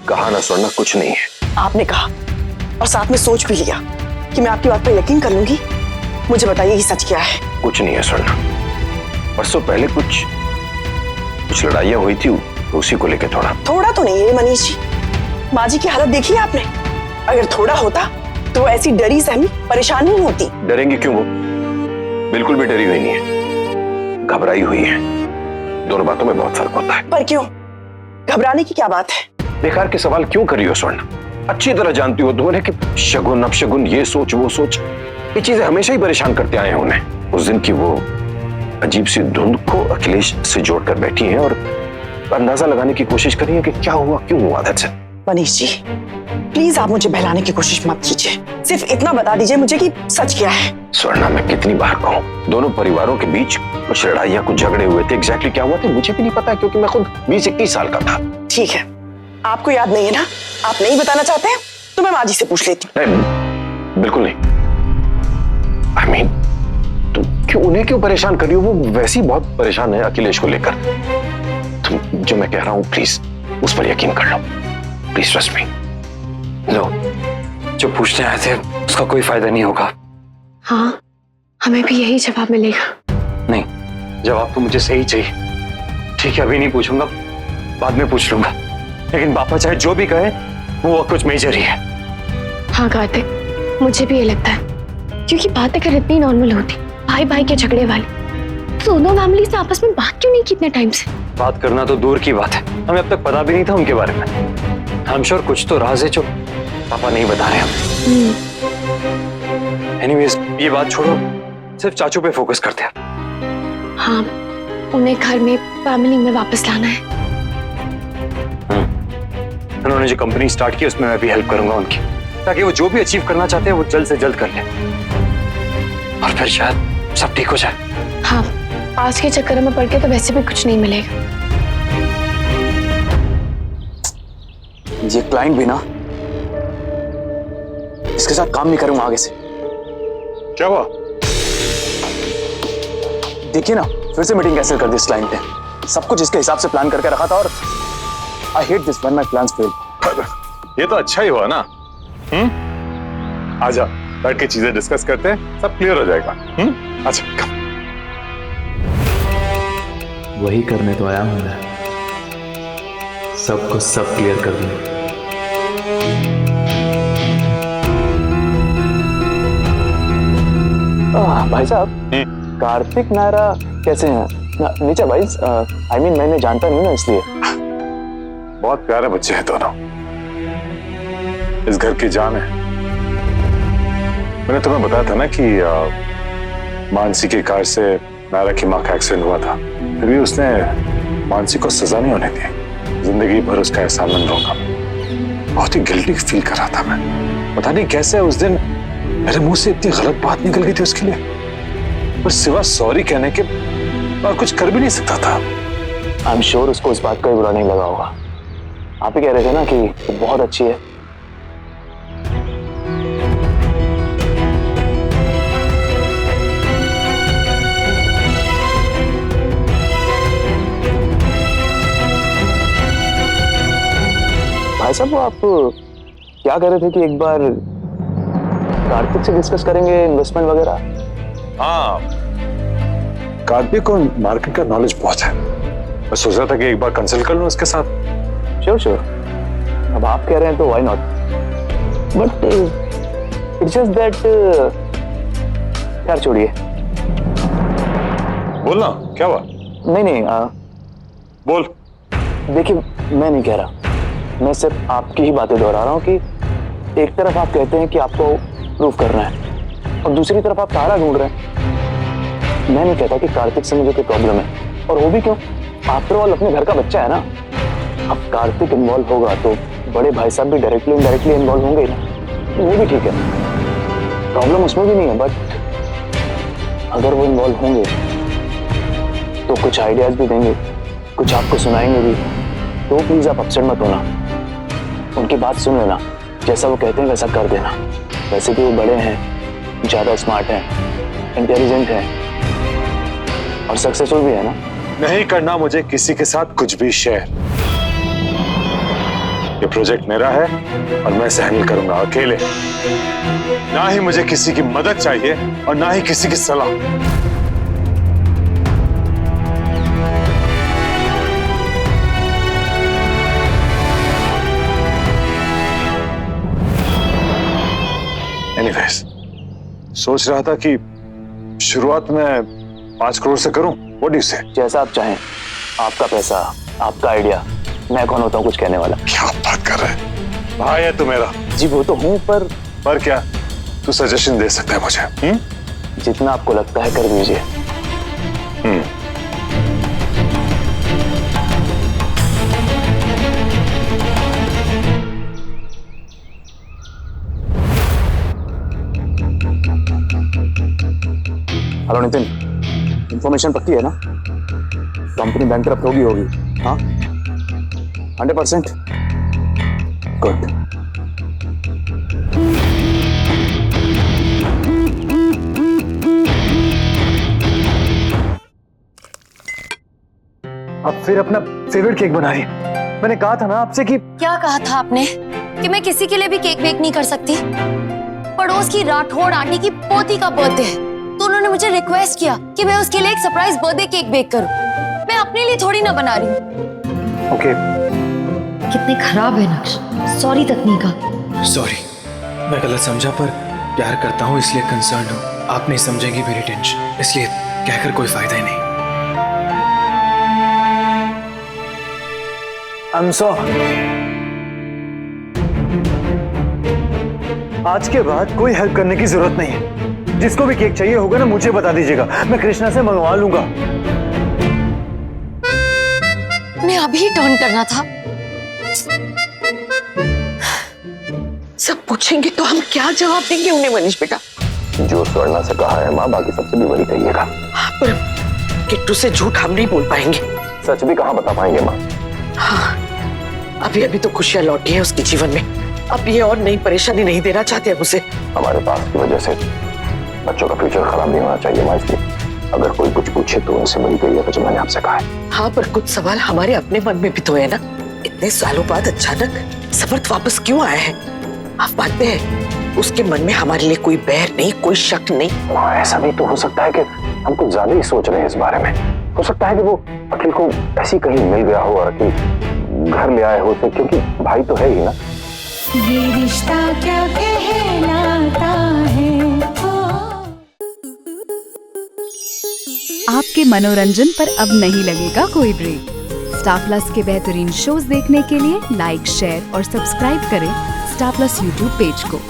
कहा ना स्वर्णा, कुछ नहीं है। आपने कहा और साथ में सोच भी लिया कि मैं आपकी बात पर यकीन कर लूंगी। मुझे बताइए, ये सच क्या है? कुछ नहीं है स्वर्णा, परसों पहले कुछ लड़ाइयाँ हुई थी, उसी को लेके थोड़ा तो नहीं है मनीष जी। माँ जी की हालत देखी है आपने? अगर थोड़ा होता तो वो ऐसी डरी सहमी परेशान नहीं होती। डरेंगी क्यों? वो बिल्कुल भी डरी हुई नहीं है, घबराई हुई है। दोनों बातों में बहुत फर्क होता है। पर क्यों? घबराने की क्या बात है? बेकार के सवाल क्यों कर रही हो स्वर्णा? अच्छी तरह जानती हो तुमने कि शगुन अपशगुन, ये सोच वो सोच, ये चीजें हमेशा ही परेशान करते आए हैं उन्हें। उस दिन की वो अजीब सी धुंध को अखिलेश से जोड़कर बैठी हैं और अंदाजा लगाने की कोशिश कर रही है कि क्या हुआ, क्यों हुआ। That's it. Manish ji, please आप मुझे बहलाने की कोशिश मत कीजिए। सिर्फ इतना बता दीजिए मुझे कि सच क्या है। स्वर्णा, मैं कितनी बार कहूं, दोनों परिवारों के बीच कुछ लड़ाइयां, कुछ झगड़े हुए थे। एग्जैक्टली क्या हुआ था मुझे भी नहीं पता है, क्योंकि मैं खुद 20-21 साल का था। ठीक है, आपको याद नहीं है ना? आप नहीं बताना चाहते हैं तो मैं माँ जी से पूछ लेती हूँ। बिल्कुल नहीं। I mean, तुम क्यों उन्हें क्यों परेशान कर रही हो? वो वैसे ही बहुत परेशान है अखिलेश को लेकर। तुम जो मैं कह रहा हूँ प्लीज उस पर यकीन कर लो। Please trust me. लो, जो पूछने आए थे उसका कोई फायदा नहीं होगा। हाँ, हमें भी यही जवाब मिलेगा। नहीं, जवाब तो मुझे सही चाहिए। ठीक है, अभी नहीं पूछूंगा, बाद में पूछ लूंगा। लेकिन पापा चाहे जो भी कहे वो कुछ मेजर ही है। हाँ कार्तिक, मुझे भी ये लगता है, क्योंकि बात अगर इतनी नॉर्मल होती, भाई भाई के झगड़े वाली, तो दोनों फैमिली से आपस में बात क्यों नहीं की इतने टाइम से? बात करना तो दूर की बात है, हमें अब तक पता भी नहीं था उनके बारे में। हम श्योर कुछ तो राज है जो पापा नहीं बता रहे हमें। एनीवेज, ये बात छोड़ो, सिर्फ चाचू पे फोकस करते हैं। हाँ, उन्हें घर में फैमिली में वापस लाना है। उन्होंने जो कंपनी स्टार्ट की उसमें मैं भी हेल्प करूंगा उनकी, ताकि वो जो भी अचीव करना चाहते हैं वो जल्द से जल्द कर लें और फिर शायद सब ठीक हो जाए। हाँ, आज के चक्कर में पड़ के तो वैसे भी कुछ नहीं मिलेगा। ये क्लाइंट भी ना, इसके साथ काम नहीं करूंगा आगे से। क्या हुआ? देखिए ना, फिर से मीटिंग कैंसिल कर दी इस क्लाइंट ने। सब कुछ इसके हिसाब से प्लान करके रखा था और I hate this when my plans fail. ये तो अच्छा ही हुआ ना। आजा, बैठ के चीजें डिस्कस करते हैं, सब क्लियर हो जाएगा। अच्छा, come। वही करने तो आया हूं मैं, सबको सब क्लियर कर दूं। भाई साहब, कार्तिक नायरा कैसे हैं? नीचा भाई, आई मीन मैंने जानता नहीं ना इसलिए। बहुत प्यारे बच्चे हैं दोनों, इस घर की जान है। मैंने तुम्हें बताया था ना कि मानसी की कार से नायरा की माँ का एक्सीडेंट हुआ था, फिर भी उसने मानसी को सजा नहीं होने दी। जिंदगी भर उसका एहसान मंदूंगा। बहुत ही गिल्टी फील कर रहा था मैं। पता नहीं कैसे उस दिन मेरे मुंह से इतनी गलत बात निकल गई थी उसके लिए, पर सिवा सॉरी कहने के और कुछ कर भी नहीं सकता था। आई एम श्योर उसको इस बात का भी बुरा नहीं लगा होगा। आप ही कह रहे थे ना कि वो बहुत अच्छी है। भाई साहब, वो आप क्या कह रहे थे कि एक बार कार्तिक से डिस्कस करेंगे इन्वेस्टमेंट वगैरह? हाँ, कार्तिक को मार्केट का नॉलेज बहुत है। मैं सोच रहा था कि एक बार कंसल्ट कर लूं उसके साथ। श्योर श्योर, अब आप कह रहे हैं तो why not, but it's just that. यार छोड़िए, बोलना क्या हुआ? नहीं, बोल। देखिए, मैं नहीं कह रहा, मैं सिर्फ आपकी ही बातें दोहरा रहा हूँ कि एक तरफ आप कहते हैं कि आपको प्रूफ करना है और दूसरी तरफ आप तारा ढूंढ रहे हैं। मैं नहीं कहता कि कार्तिक से मुझे कोई प्रॉब्लम है, और वो भी क्यों, आफ्टर ऑल अपने घर का बच्चा है ना। अब कार्तिक इन्वॉल्व होगा तो बड़े भाई साहब भी डायरेक्टली इनडायरेक्टली इन्वॉल्व होंगे ना, वो भी ठीक है, प्रॉब्लम उसमें भी नहीं है। बट अगर वो इन्वॉल्व होंगे तो कुछ आइडियाज भी देंगे, कुछ आपको सुनाएंगे भी, तो प्लीज आप अपसेट मत होना, उनकी बात सुन लेना, जैसा वो कहते हैं वैसा कर देना। वैसे भी वो बड़े हैं, ज्यादा स्मार्ट हैं, इंटेलिजेंट हैं और सक्सेसफुल भी है ना। नहीं करना मुझे किसी के साथ कुछ भी शेयर। ये प्रोजेक्ट मेरा है और मैं इसे हैंडल करूंगा अकेले। ना ही मुझे किसी की मदद चाहिए और ना ही किसी की सलाह। एनीवेज, सोच रहा था कि शुरुआत में 5 करोड़ से करूं। व्हाट डू यू से? जैसा आप चाहें, आपका पैसा, आपका आइडिया, मैं कौन होता हूँ कुछ कहने वाला। क्या बात कर रहे हैं? भाई है तू मेरा। जी वो तो हूँ, पर क्या तू सजेशन दे सकता है मुझे? जितना आपको लगता है कर दीजिए। हेलो नितिन, इंफॉर्मेशन पक्की है ना? कंपनी बैंकरप्ट होगी? हाँ 100%? गुड। अब फिर अपना फेवरेट केक बना रही है। मैंने कहा था ना आपसे कि क्या कहा था आपने कि मैं किसी के लिए भी केक बेक नहीं कर सकती? पड़ोस की राठौड़ आंटी की पोती का बर्थडे है तो उन्होंने मुझे रिक्वेस्ट किया कि मैं उसके लिए एक सरप्राइज बर्थडे केक बेक करूं। मैं अपने लिए थोड़ी ना बना रही हूँ। ओके। कितने खराब है नक्श। सॉरी तकनीका। सॉरी, मैं गलत समझा, पर प्यार करता हूँ इसलिए कंसर्न हूँ। आप नहीं समझेंगी मेरी टेंशन, इसलिए कहकर कोई फायदा ही नहीं। I'm sorry। आज के बाद कोई हेल्प करने की जरूरत नहीं है। जिसको भी केक चाहिए होगा ना, मुझे बता दीजिएगा, मैं कृष्णा से मंगवा लूंगा। मैं अभी टर्न करना था। सब पूछेंगे तो हम क्या जवाब देंगे उन्हें मनीष बेटा? जो स्वर्णा से कहा है माँ, बाकी सबसे भी वही कहिएगा। पर किट्टू से झूठ हम नहीं बोल पाएंगे। सच भी कहाँ बता पाएंगे माँ? हाँ, अभी तो खुशियां लौटी है उसके जीवन में। अब ये और नई परेशानी नहीं देना चाहते हम उसे। हमारे पास की वजह से बच्चों का फ्यूचर खराब नहीं होना चाहिए माँ, इसलिए अगर कोई कुछ पूछे तो उनसे वही कहिएगा जो मैंने आपसे कहा है। हाँ, पर कुछ सवाल हमारे अपने मन में भी तो है ना। इतने सालों बाद अचानक समर्थ वापस क्यों आया है? आप मानते हैं उसके मन में हमारे लिए कोई बैर नहीं, कोई शक नहीं? हाँ, ऐसा भी तो हो सकता है कि हम कुछ ज्यादा ही सोच रहे हैं इस बारे में। हो सकता है कि वो अखिल को ऐसी कहीं मिल गया हो, कि घर ले आए हो, तो क्योंकि भाई तो है ही ना। ये रिश्ता क्या कहलाता है। आपके मनोरंजन पर अब नहीं लगेगा कोई ब्रेक। स्टार प्लस के बेहतरीन शोज देखने के लिए लाइक, शेयर और सब्सक्राइब करें स्टार प्लस यूट्यूब पेज को।